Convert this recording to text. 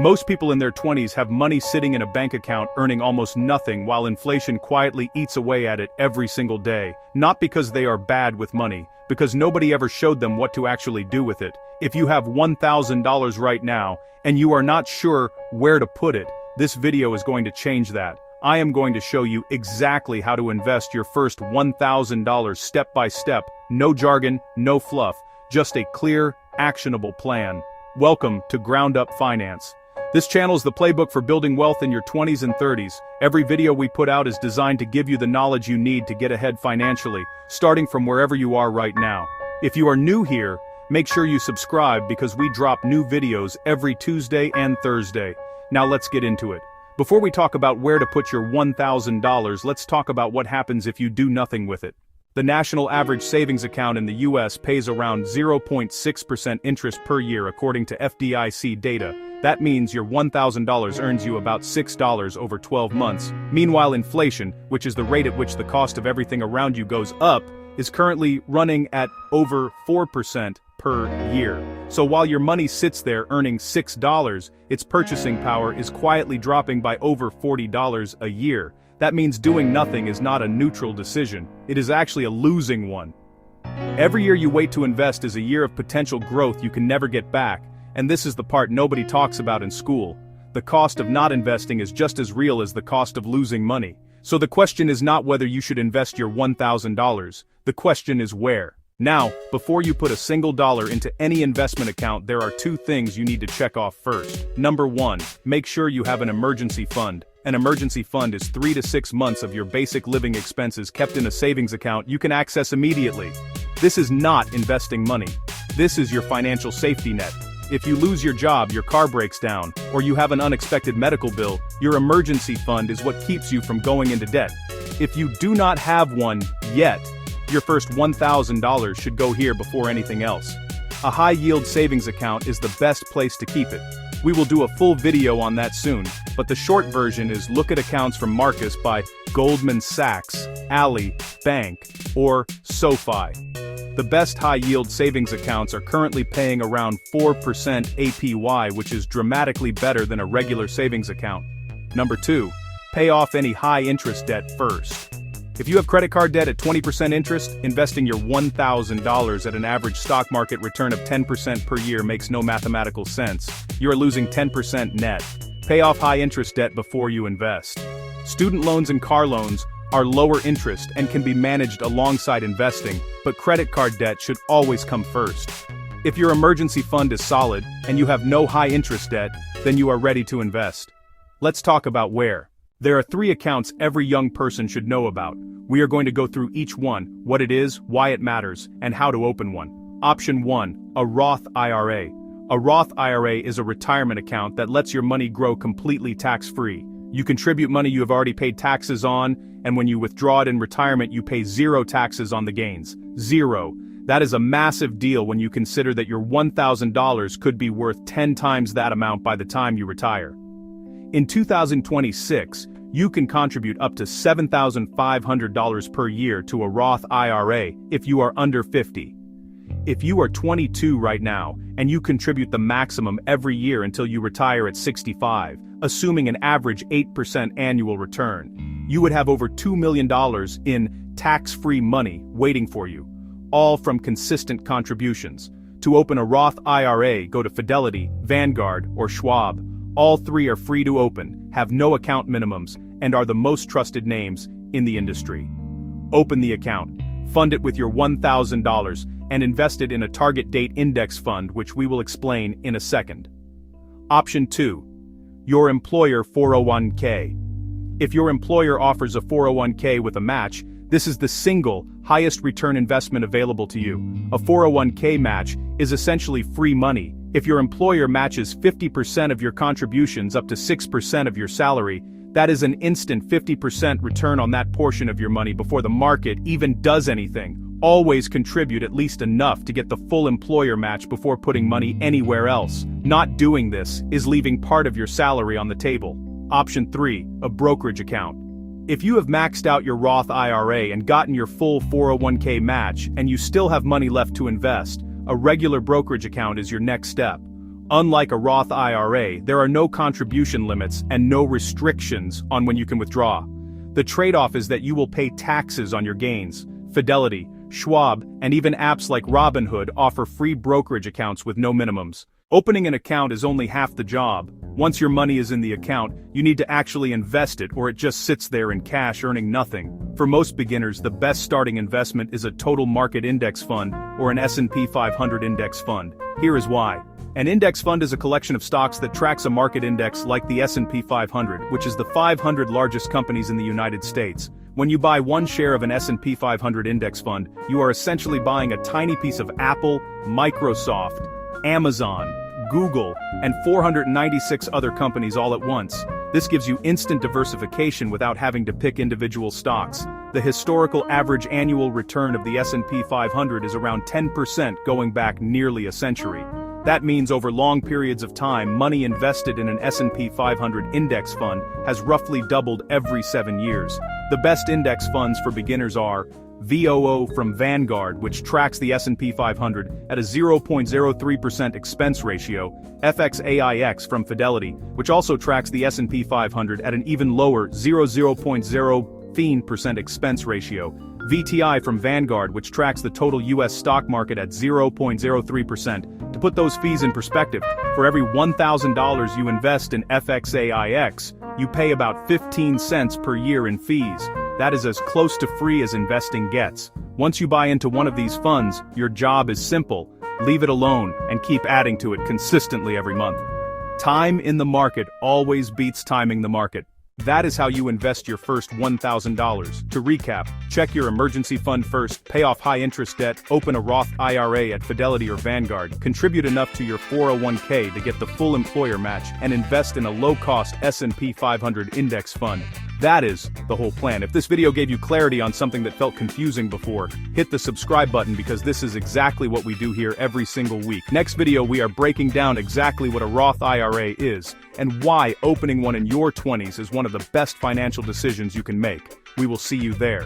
Most people in their 20s have money sitting in a bank account earning almost nothing while inflation quietly eats away at it every single day. Not because they are bad with money, because nobody ever showed them what to actually do with it. If you have $1,000 right now, and you are not sure where to put it, this video is going to change that. I am going to show you exactly how to invest your first $1,000 step by step, no jargon, no fluff, just a clear, actionable plan. Welcome to Ground Up Finance. This channel is the playbook for building wealth in your 20s and 30s. Every video we put out is designed to give you the knowledge you need to get ahead financially, starting from wherever you are right now. If you are new here, make sure you subscribe because we drop new videos every Tuesday and Thursday. Now let's get into it. Before we talk about where to put your $1,000, let's talk about what happens if you do nothing with it. The national average savings account in the US pays around 0.6% interest per year according to FDIC data. That means your $1,000 earns you about $6 over 12 months. Meanwhile, inflation, which is the rate at which the cost of everything around you goes up, is currently running at over 4% per year. So while your money sits there earning $6, its purchasing power is quietly dropping by over $40 a year. That means doing nothing is not a neutral decision, it is actually a losing one. Every year you wait to invest is a year of potential growth you can never get back, and this is the part nobody talks about in school. The cost of not investing is just as real as the cost of losing money. So the question is not whether you should invest your $1,000, the question is where. Now, before you put a single dollar into any investment account, there are two things you need to check off first. Number one, make sure you have an emergency fund. An emergency fund is 3 to 6 months of your basic living expenses kept in a savings account you can access immediately. This is not investing money. This is your financial safety net. If you lose your job, your car breaks down, or you have an unexpected medical bill, your emergency fund is what keeps you from going into debt. If you do not have one yet, your first $1,000 should go here before anything else. A high-yield savings account is the best place to keep it. We will do a full video on that soon, but the short version is look at accounts from Marcus by Goldman Sachs, Ally, Bank, or SoFi. The best high-yield savings accounts are currently paying around 4% APY, which is dramatically better than a regular savings account. Number 2, pay off any high-interest debt first. If you have credit card debt at 20% interest, investing your $1,000 at an average stock market return of 10% per year makes no mathematical sense. You are losing 10% net. Pay off high-interest debt before you invest. Student loans and car loans are lower interest and can be managed alongside investing, but credit card debt should always come first. If your emergency fund is solid and you have no high-interest debt, then you are ready to invest. Let's talk about where. There are 3 accounts every young person should know about. We are going to go through each one, what it is, why it matters, and how to open one. Option 1, a Roth IRA. A Roth IRA is a retirement account that lets your money grow completely tax-free. You contribute money you have already paid taxes on, and when you withdraw it in retirement you pay 0 taxes on the gains. 0. That is a massive deal when you consider that your $1,000 could be worth 10 times that amount by the time you retire. In 2026, you can contribute up to $7,500 per year to a Roth IRA if you are under 50. If you are 22 right now, and you contribute the maximum every year until you retire at 65, assuming an average 8% annual return, you would have over $2 million in tax-free money waiting for you, all from consistent contributions. To open a Roth IRA, go to Fidelity, Vanguard, or Schwab. All 3 are free to open, have no account minimums, and are the most trusted names in the industry. Open the account, fund it with your $1,000, and invest it in a target date index fund, which we will explain in a second. Option 2, your employer 401k. If your employer offers a 401k with a match, this is the single highest return investment available to you. A 401k match is essentially free money. If your employer matches 50% of your contributions up to 6% of your salary, that is an instant 50% return on that portion of your money before the market even does anything. Always contribute at least enough to get the full employer match before putting money anywhere else. Not doing this is leaving part of your salary on the table. Option 3, a brokerage account. If you have maxed out your Roth IRA and gotten your full 401k match and you still have money left to invest, a regular brokerage account is your next step. Unlike a Roth IRA, there are no contribution limits and no restrictions on when you can withdraw. The trade-off is that you will pay taxes on your gains. Fidelity, Schwab, and even apps like Robinhood offer free brokerage accounts with no minimums. Opening an account is only half the job. Once your money is in the account, you need to actually invest it or it just sits there in cash earning nothing. For most beginners, the best starting investment is a total market index fund or an S&P 500 index fund. Here is why. An index fund is a collection of stocks that tracks a market index like the S&P 500, which is the 500 largest companies in the United States. When you buy one share of an S&P 500 index fund, you are essentially buying a tiny piece of Apple, Microsoft, Amazon, Google, and 496 other companies all at once. This gives you instant diversification without having to pick individual stocks. The historical average annual return of the S&P 500 is around 10% going back nearly a century. That means over long periods of time, money invested in an S&P 500 index fund has roughly doubled every 7 years. The best index funds for beginners are VOO from Vanguard, which tracks the S&P 500 at a 0.03% expense ratio, FXAIX from Fidelity, which also tracks the S&P 500 at an even lower 0.0% expense ratio, VTI from Vanguard, which tracks the total US stock market at 0.03%. To put those fees in perspective, for every $1,000 you invest in FXAIX, you pay about 15 cents per year in fees. That is as close to free as investing gets. Once you buy into one of these funds, your job is simple: leave it alone and keep adding to it consistently every month. Time in the market always beats timing the market. That is how you invest your first $1,000. To recap, check your emergency fund first, pay off high-interest debt, open a Roth IRA at Fidelity or Vanguard, contribute enough to your 401k to get the full employer match, and invest in a low-cost S&P 500 index fund. That is the whole plan. If this video gave you clarity on something that felt confusing before, hit the subscribe button because this is exactly what we do here every single week. Next video we are breaking down exactly what a Roth IRA is, and why opening one in your 20s is one of the best financial decisions you can make. We will see you there.